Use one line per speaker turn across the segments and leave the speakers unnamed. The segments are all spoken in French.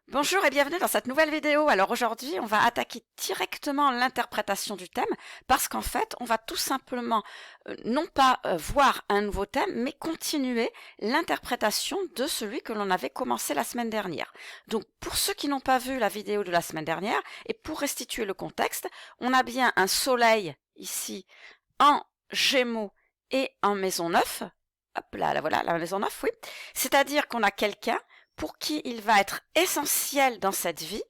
Bonjour et bienvenue dans cette nouvelle vidéo. Alors aujourd'hui, on va attaquer directement l'interprétation du thème parce qu'en fait, on va tout simplement non pas voir un nouveau thème, mais continuer l'interprétation de celui que l'on avait commencé la semaine dernière. Donc pour ceux qui n'ont pas vu la vidéo de la semaine dernière et pour restituer le contexte, on a bien un soleil ici en Gémeaux et en maison 9. Hop là, voilà, la maison 9, oui. C'est-à-dire qu'on a quelqu'un pour qui il va être essentiel dans cette vie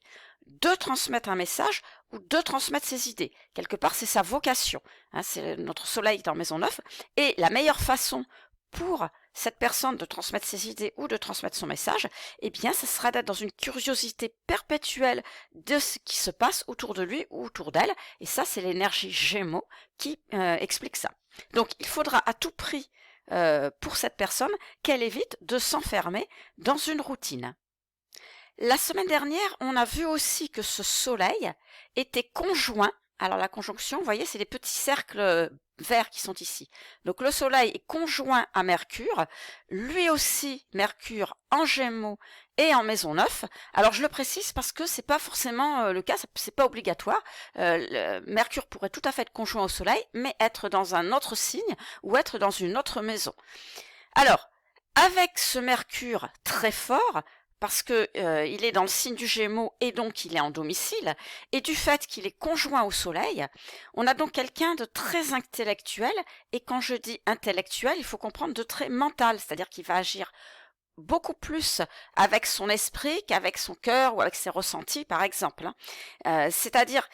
de transmettre un message ou de transmettre ses idées. Quelque part, c'est sa vocation. C'est notre soleil dans maison 9. Et la meilleure façon pour cette personne de transmettre ses idées ou de transmettre son message, eh bien, ce sera d'être dans une curiosité perpétuelle de ce qui se passe autour de lui ou autour d'elle. Et ça, c'est l'énergie Gémeaux qui explique ça. Donc, il faudra à tout prix pour cette personne qu'elle évite de s'enfermer dans une routine. La semaine dernière, on a vu aussi que ce soleil était conjoint. Alors la conjonction, vous voyez, c'est des petits cercles verts qui sont ici. Donc le soleil est conjoint à Mercure, lui aussi Mercure en Gémeaux et en maison 9. Alors je le précise parce que c'est pas forcément le cas, c'est pas obligatoire. Mercure pourrait tout à fait être conjoint au soleil, mais être dans un autre signe ou être dans une autre maison. Alors, avec ce Mercure très fort, parce que il est dans le signe du Gémeaux et donc il est en domicile, et du fait qu'il est conjoint au Soleil, on a donc quelqu'un de très intellectuel, et quand je dis intellectuel, il faut comprendre de très mental, c'est-à-dire qu'il va agir beaucoup plus avec son esprit qu'avec son cœur ou avec ses ressentis, par exemple. C'est-à-dire,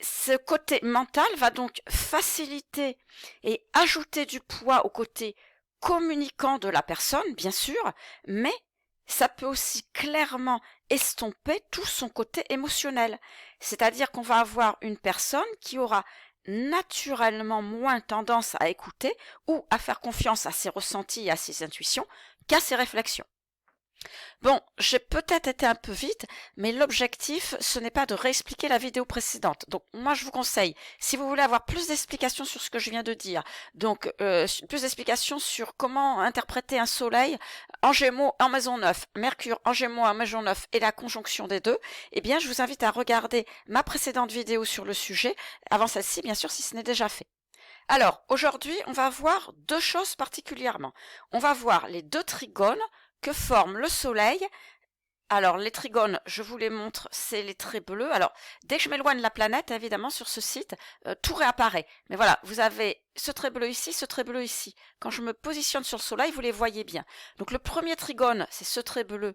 ce côté mental va donc faciliter et ajouter du poids au côté communicant de la personne, bien sûr, mais ça peut aussi clairement estomper tout son côté émotionnel. C'est-à-dire qu'on va avoir une personne qui aura naturellement moins tendance à écouter ou à faire confiance à ses ressentis et à ses intuitions qu'à ses réflexions. Bon, j'ai peut-être été un peu vite, mais l'objectif, ce n'est pas de réexpliquer la vidéo précédente. Donc, moi, je vous conseille, si vous voulez avoir plus d'explications sur ce que je viens de dire, donc plus d'explications sur comment interpréter un soleil en Gémeaux en maison 9, Mercure en Gémeaux en maison 9 et la conjonction des deux, eh bien, je vous invite à regarder ma précédente vidéo sur le sujet, avant celle-ci, bien sûr, si ce n'est déjà fait. Alors, aujourd'hui, on va voir deux choses particulièrement. On va voir les deux trigones que forme le soleil. Alors les trigones, je vous les montre, c'est les traits bleus. Alors dès que je m'éloigne de la planète, évidemment sur ce site, tout réapparaît. Mais voilà, vous avez ce trait bleu ici, ce trait bleu ici. Quand je me positionne sur le soleil, vous les voyez bien. Donc le premier trigone, c'est ce trait bleu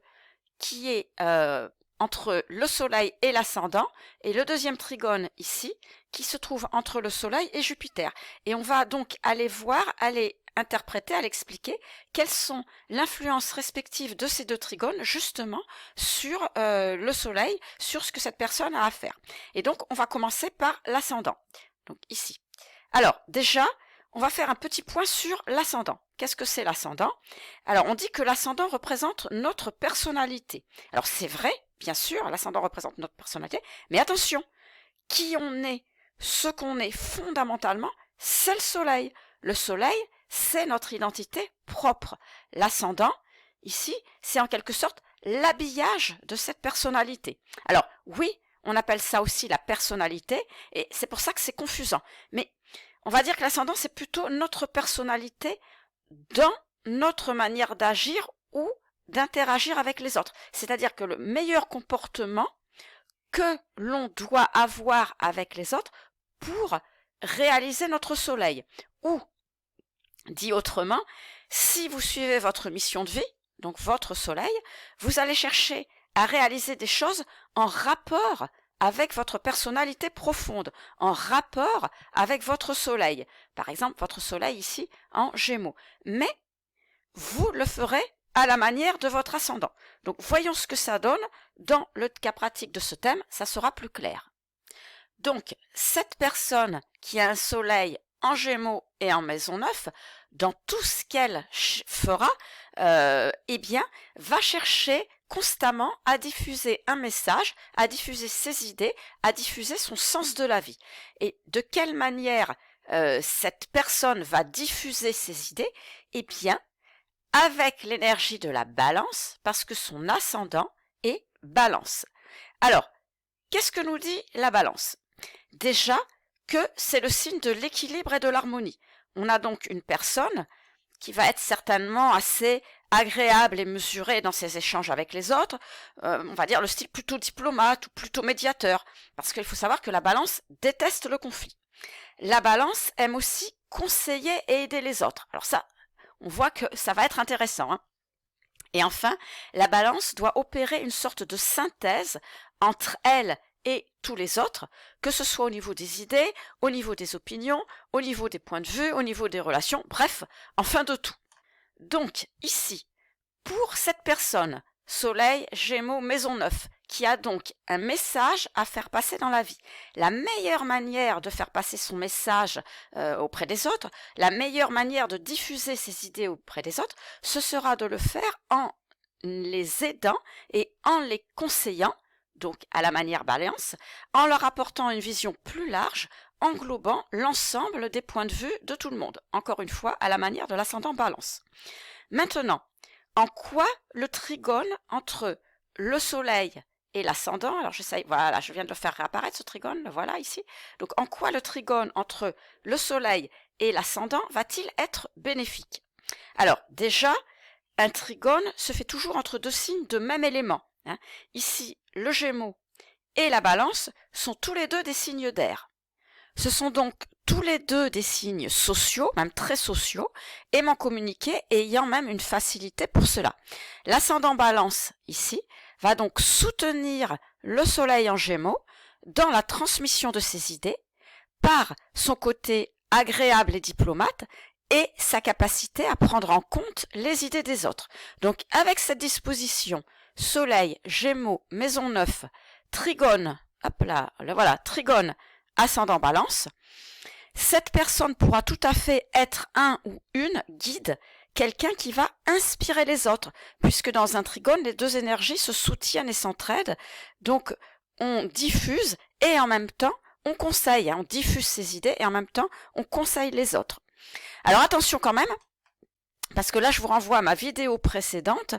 qui est entre le soleil et l'ascendant, et le deuxième trigone ici, qui se trouve entre le soleil et Jupiter. Et on va donc aller interpréter, à l'expliquer quelles sont l'influence respective de ces deux trigones justement sur le soleil, sur ce que cette personne a à faire. Et donc on va commencer par l'ascendant, donc ici. Alors déjà, on va faire un petit point sur l'ascendant. Qu'est-ce que c'est l'ascendant? Alors on dit que l'ascendant représente notre personnalité. Alors c'est vrai, bien sûr, l'ascendant représente notre personnalité, mais attention, qui on est, ce qu'on est fondamentalement, c'est le soleil. Le soleil, c'est notre identité propre. L'ascendant, ici, c'est en quelque sorte l'habillage de cette personnalité. Alors, oui, on appelle ça aussi la personnalité, et c'est pour ça que c'est confusant. Mais on va dire que l'ascendant, c'est plutôt notre personnalité dans notre manière d'agir ou d'interagir avec les autres. C'est-à-dire que le meilleur comportement que l'on doit avoir avec les autres pour réaliser notre soleil. Ou, dit autrement, si vous suivez votre mission de vie, donc votre soleil, vous allez chercher à réaliser des choses en rapport avec votre personnalité profonde, en rapport avec votre soleil. Par exemple, votre soleil ici en Gémeaux. Mais vous le ferez à la manière de votre ascendant. Donc voyons ce que ça donne dans le cas pratique de ce thème, ça sera plus clair. Donc cette personne qui a un soleil en Gémeaux et en maison 9, dans tout ce qu'elle fera, eh bien, va chercher constamment à diffuser un message, à diffuser ses idées, à diffuser son sens de la vie. Et de quelle manière cette personne va diffuser ses idées? Eh bien, avec l'énergie de la balance, parce que son ascendant et Balance. Alors, qu'est-ce que nous dit la Balance? Déjà que c'est le signe de l'équilibre et de l'harmonie. On a donc une personne qui va être certainement assez agréable et mesurée dans ses échanges avec les autres, on va dire le style plutôt diplomate ou plutôt médiateur, parce qu'il faut savoir que la Balance déteste le conflit. La Balance aime aussi conseiller et aider les autres. Alors ça, on voit que ça va être intéressant, hein. Et enfin, la Balance doit opérer une sorte de synthèse entre elle et tous les autres, que ce soit au niveau des idées, au niveau des opinions, au niveau des points de vue, au niveau des relations, bref, enfin de tout. Donc, ici, pour cette personne, Soleil, Gémeaux, Maison 9, qui a donc un message à faire passer dans la vie. La meilleure manière de faire passer son message auprès des autres, la meilleure manière de diffuser ses idées auprès des autres, ce sera de le faire en les aidant et en les conseillant, donc à la manière Balance, en leur apportant une vision plus large, englobant l'ensemble des points de vue de tout le monde. Encore une fois, à la manière de l'ascendant Balance. Maintenant, en quoi le trigone entre le Soleil et l'ascendant, alors j'essaye, voilà, je viens de le faire réapparaître ce trigone, le voilà ici. Donc en quoi le trigone entre le Soleil et l'ascendant va-t-il être bénéfique? Alors déjà, un trigone se fait toujours entre deux signes de même élément, hein. Ici, le Gémeaux et la Balance sont tous les deux des signes d'air. Ce sont donc tous les deux des signes sociaux, même très sociaux, aimant communiquer et ayant même une facilité pour cela. L'ascendant Balance, ici, va donc soutenir le Soleil en Gémeaux dans la transmission de ses idées par son côté agréable et diplomate et sa capacité à prendre en compte les idées des autres. Donc avec cette disposition, Soleil, Gémeaux, Maison 9, Trigone, hop là, voilà, Trigone, ascendant Balance, cette personne pourra tout à fait être un ou une guide, quelqu'un qui va inspirer les autres, puisque dans un trigone, les deux énergies se soutiennent et s'entraident, donc on diffuse et en même temps on conseille, hein, on diffuse ses idées et en même temps on conseille les autres. Alors attention quand même, parce que là je vous renvoie à ma vidéo précédente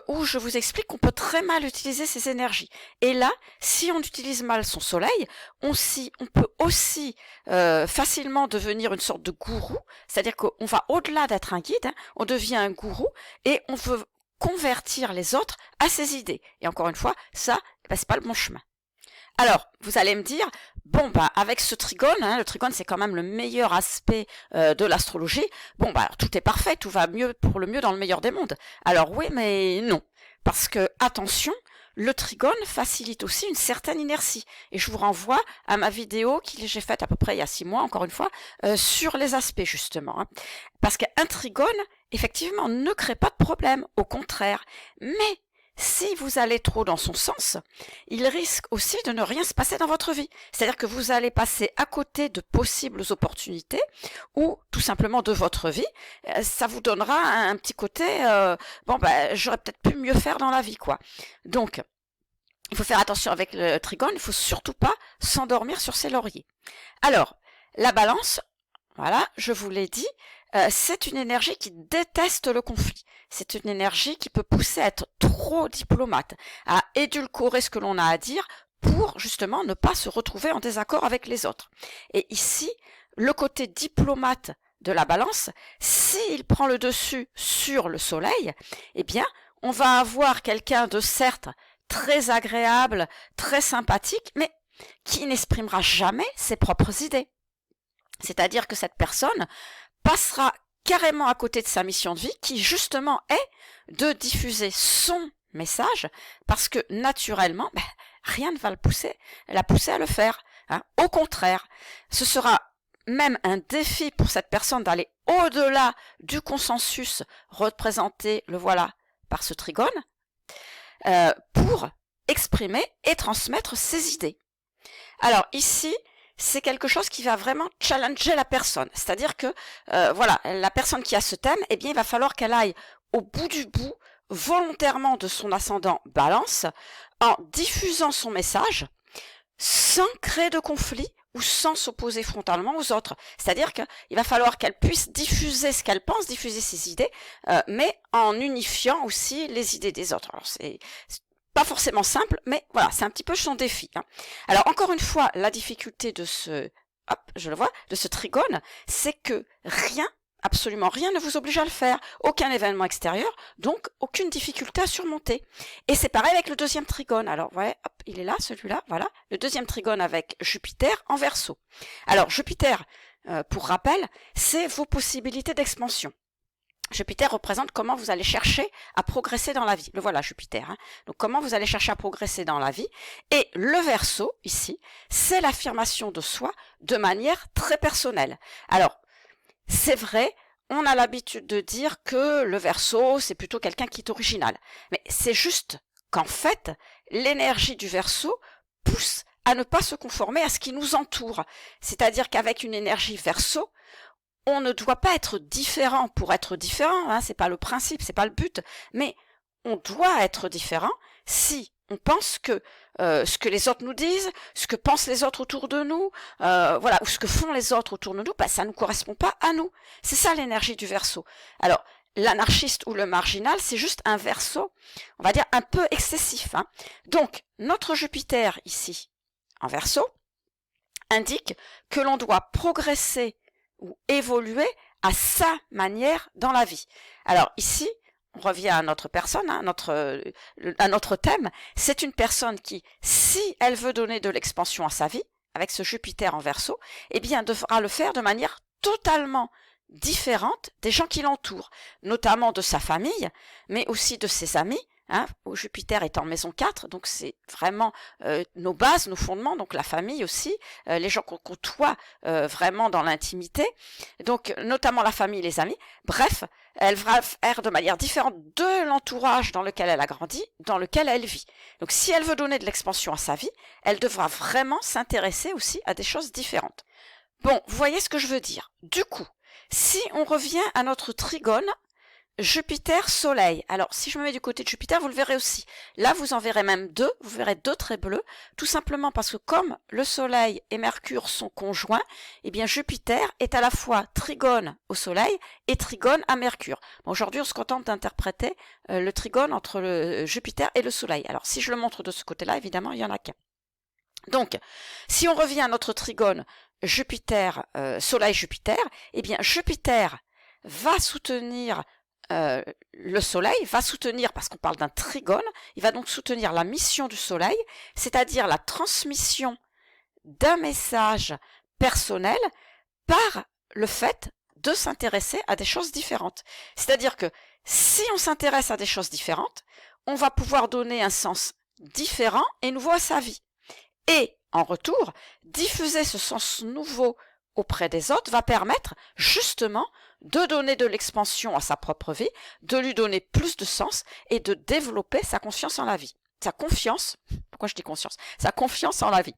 où je vous explique qu'on peut très mal utiliser ces énergies. Et là, si on utilise mal son Soleil, on peut aussi facilement devenir une sorte de gourou, c'est-à-dire qu'on va au-delà d'être un guide, hein, on devient un gourou et on veut convertir les autres à ses idées. Et encore une fois, ça, c'est pas le bon chemin. Alors, vous allez me dire, bon, avec ce trigone, hein, le trigone c'est quand même le meilleur aspect de l'astrologie, bon, alors, tout est parfait, tout va mieux pour le mieux dans le meilleur des mondes. Alors oui, mais non, parce que, attention, le trigone facilite aussi une certaine inertie. Et je vous renvoie à ma vidéo que j'ai faite à peu près il y a 6 mois, encore une fois, sur les aspects justement. Hein. Parce qu'un trigone, effectivement, ne crée pas de problème, au contraire, mais si vous allez trop dans son sens, il risque aussi de ne rien se passer dans votre vie. C'est-à-dire que vous allez passer à côté de possibles opportunités ou tout simplement de votre vie. Ça vous donnera un petit côté, j'aurais peut-être pu mieux faire dans la vie, quoi. Donc, il faut faire attention avec le trigone, il ne faut surtout pas s'endormir sur ses lauriers. Alors, la Balance, voilà, je vous l'ai dit, c'est une énergie qui déteste le conflit. C'est une énergie qui peut pousser à être trop diplomate, à édulcorer ce que l'on a à dire pour justement ne pas se retrouver en désaccord avec les autres. Et ici, le côté diplomate de la Balance, s'il prend le dessus sur le Soleil, eh bien, on va avoir quelqu'un de certes très agréable, très sympathique, mais qui n'exprimera jamais ses propres idées. C'est-à-dire que cette personne passera carrément à côté de sa mission de vie qui justement est de diffuser son message parce que naturellement, rien ne va la pousser à le faire. Hein. Au contraire, ce sera même un défi pour cette personne d'aller au-delà du consensus représenté, le voilà, par ce trigone, pour exprimer et transmettre ses idées. Alors ici, c'est quelque chose qui va vraiment challenger la personne. C'est-à-dire que, la personne qui a ce thème, eh bien, il va falloir qu'elle aille au bout du bout, volontairement de son ascendant Balance, en diffusant son message, sans créer de conflit ou sans s'opposer frontalement aux autres. C'est-à-dire qu'il va falloir qu'elle puisse diffuser ce qu'elle pense, diffuser ses idées, mais en unifiant aussi les idées des autres. Alors pas forcément simple, mais voilà, c'est un petit peu son défi. Hein. Alors encore une fois, la difficulté de ce, hop, je le vois, de ce trigone, c'est que rien, absolument rien ne vous oblige à le faire. Aucun événement extérieur, donc aucune difficulté à surmonter. Et c'est pareil avec le deuxième trigone. Alors, ouais, hop, il est là, celui-là, voilà. Le deuxième trigone avec Jupiter en Verseau. Alors, Jupiter, pour rappel, c'est vos possibilités d'expansion. Jupiter représente comment vous allez chercher à progresser dans la vie. Le voilà, Jupiter. Hein. Donc, comment vous allez chercher à progresser dans la vie. Et le Verseau, ici, c'est l'affirmation de soi de manière très personnelle. Alors, c'est vrai, on a l'habitude de dire que le Verseau, c'est plutôt quelqu'un qui est original. Mais c'est juste qu'en fait, l'énergie du Verseau pousse à ne pas se conformer à ce qui nous entoure. C'est-à-dire qu'avec une énergie Verseau, on ne doit pas être différent pour être différent, hein, c'est pas le principe, c'est pas le but, mais on doit être différent si on pense que ce que les autres nous disent, ce que pensent les autres autour de nous, voilà, ou ce que font les autres autour de nous, bah, ça ne correspond pas à nous. C'est ça l'énergie du Verseau. Alors, l'anarchiste ou le marginal, c'est juste un Verseau, on va dire un peu excessif. Hein. Donc, notre Jupiter ici, en Verseau, indique que l'on doit progresser ou évoluer à sa manière dans la vie. Alors ici, on revient à notre personne, hein, à notre thème, c'est une personne qui, si elle veut donner de l'expansion à sa vie, avec ce Jupiter en Verseau, eh bien devra le faire de manière totalement différente des gens qui l'entourent, notamment de sa famille, mais aussi de ses amis, hein, où Jupiter est en maison 4, donc c'est vraiment nos bases, nos fondements, donc la famille aussi, les gens qu'on côtoie vraiment dans l'intimité, donc notamment la famille, les amis. Bref, elle va faire de manière différente de l'entourage dans lequel elle a grandi, dans lequel elle vit. Donc si elle veut donner de l'expansion à sa vie, elle devra vraiment s'intéresser aussi à des choses différentes. Bon, vous voyez ce que je veux dire. Du coup, si on revient à notre trigone, Jupiter-Soleil. Alors, si je me mets du côté de Jupiter, vous le verrez aussi. Là, vous en verrez même deux. Vous verrez deux traits bleus. Tout simplement parce que comme le Soleil et Mercure sont conjoints, eh bien, Jupiter est à la fois trigone au Soleil et trigone à Mercure. Bon, aujourd'hui, on se contente d'interpréter le trigone entre le Jupiter et le Soleil. Alors, si je le montre de ce côté-là, évidemment, il y en a qu'un. Donc, si on revient à notre trigone Jupiter, Soleil-Jupiter, eh bien, Jupiter va soutenir le Soleil, va soutenir, parce qu'on parle d'un trigone, il va donc soutenir la mission du Soleil, c'est-à-dire la transmission d'un message personnel par le fait de s'intéresser à des choses différentes. C'est-à-dire que si on s'intéresse à des choses différentes, on va pouvoir donner un sens différent et nouveau à sa vie. Et, en retour, diffuser ce sens nouveau auprès des autres va permettre justement de donner de l'expansion à sa propre vie, de lui donner plus de sens et de développer sa confiance en la vie. Sa confiance, pourquoi je dis conscience? Sa confiance en la vie.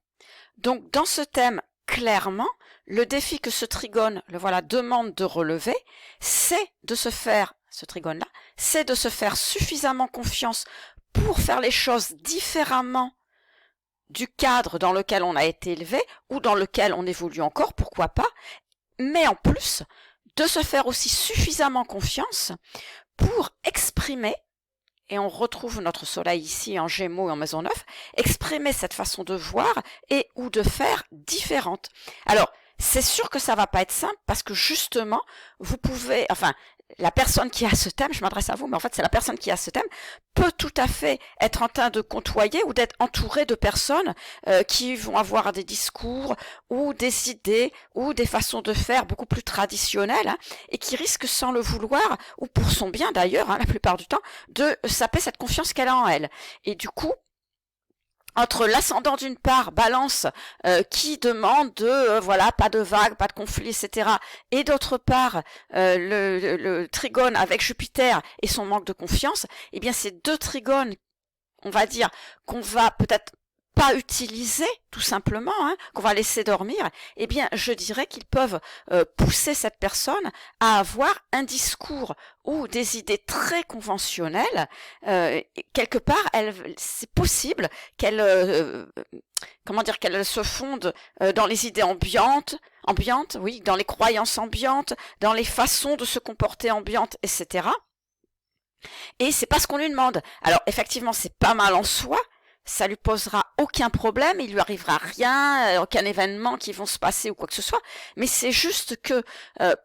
Donc dans ce thème, clairement, le défi que ce trigone, le voilà, demande de relever, c'est de se faire, ce trigone-là, c'est de se faire suffisamment confiance pour faire les choses différemment du cadre dans lequel on a été élevé ou dans lequel on évolue encore, pourquoi pas, mais en plus de se faire aussi suffisamment confiance pour exprimer, et on retrouve notre soleil ici en Gémeaux et en Maison 9, exprimer cette façon de voir et ou de faire différente. Alors, c'est sûr que ça va pas être simple parce que justement, vous pouvez, enfin, la personne qui a ce thème, je m'adresse à vous, mais en fait c'est la personne qui a ce thème, peut tout à fait être en train de côtoyer ou d'être entourée de personnes qui vont avoir des discours ou des idées ou des façons de faire beaucoup plus traditionnelles hein, et qui risquent sans le vouloir, ou pour son bien d'ailleurs, hein, la plupart du temps, de saper cette confiance qu'elle a en elle. Et du coup, entre l'ascendant d'une part, Balance, qui demande de, voilà, pas de vagues, pas de conflits, etc. Et d'autre part, le trigone avec Jupiter et son manque de confiance, eh bien ces deux trigones, on va dire, qu'on va peut-être pas utiliser, tout simplement, hein, qu'on va laisser dormir, eh bien, je dirais qu'ils peuvent pousser cette personne à avoir un discours ou des idées très conventionnelles. Quelque part, c'est possible qu'elle, comment dire, qu'elle se fonde dans les idées ambiantes, oui, dans les croyances ambiantes, dans les façons de se comporter ambiantes, etc. Et c'est pas ce qu'on lui demande. Alors effectivement, c'est pas mal en soi, ça lui posera aucun problème, il lui arrivera rien, aucun événement qui vont se passer ou quoi que ce soit, mais c'est juste que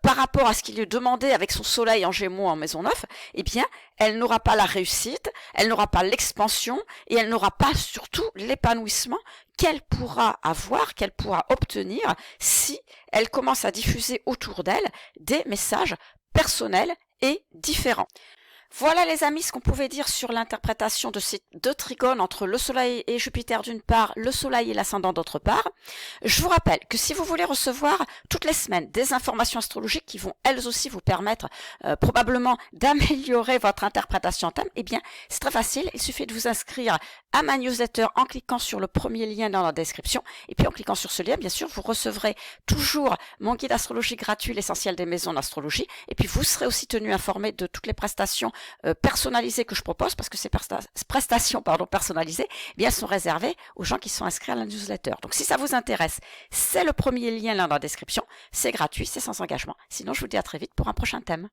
par rapport à ce qu'il lui demandait avec son soleil en Gémeaux en maison 9, eh bien, elle n'aura pas la réussite, elle n'aura pas l'expansion et elle n'aura pas surtout l'épanouissement qu'elle pourra avoir, qu'elle pourra obtenir si elle commence à diffuser autour d'elle des messages personnels et différents. Voilà les amis ce qu'on pouvait dire sur l'interprétation de ces deux trigones entre le Soleil et Jupiter d'une part, le Soleil et l'ascendant d'autre part. Je vous rappelle que si vous voulez recevoir toutes les semaines des informations astrologiques qui vont elles aussi vous permettre probablement d'améliorer votre interprétation en thème, eh bien c'est très facile, il suffit de vous inscrire à ma newsletter en cliquant sur le premier lien dans la description et puis en cliquant sur ce lien, bien sûr, vous recevrez toujours mon guide astrologie gratuit, l'essentiel des maisons d'astrologie, et puis vous serez aussi tenu informé de toutes les prestations personnalisées que je propose, parce que ces prestations personnalisées eh bien, sont réservées aux gens qui sont inscrits à la newsletter. Donc si ça vous intéresse, c'est le premier lien là dans la description, c'est gratuit, c'est sans engagement. Sinon, je vous dis à très vite pour un prochain thème.